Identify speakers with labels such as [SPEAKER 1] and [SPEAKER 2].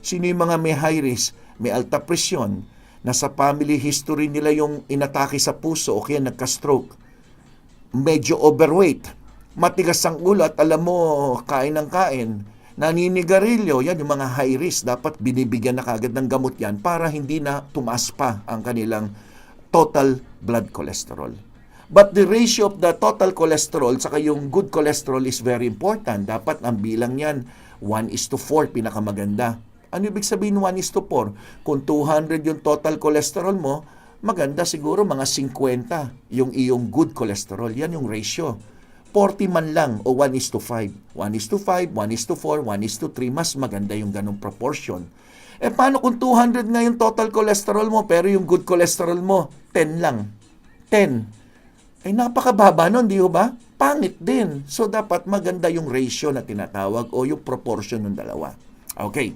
[SPEAKER 1] Sino yung mga may high risk, may alta presyon, na sa family history nila yung inatake sa puso o kaya nagka-stroke, medyo overweight, matigas ang ulo at alam mo, kain ng kain, naninigarilyo, yan yung mga high risk. Dapat binibigyan na kagad ng gamot yan para hindi na tumaas pa ang kanilang total blood cholesterol. But the ratio of the total cholesterol saka yung good cholesterol is very important. Dapat ang bilang yan 1:4, pinakamaganda. Ano ibig sabihin 1:4? Kung 200 yung total cholesterol mo, maganda siguro mga 50 yung iyong good cholesterol. Yan yung ratio. 40 man lang o 1:5. 1:5, 1:4, 1:3, mas maganda yung ganong proportion. Paano kung 200 nga yung total cholesterol mo pero yung good cholesterol mo 10 lang? 10. Napakababa nun, di ba? Pangit din. So, dapat maganda yung ratio na tinatawag o yung proportion ng dalawa. Okay.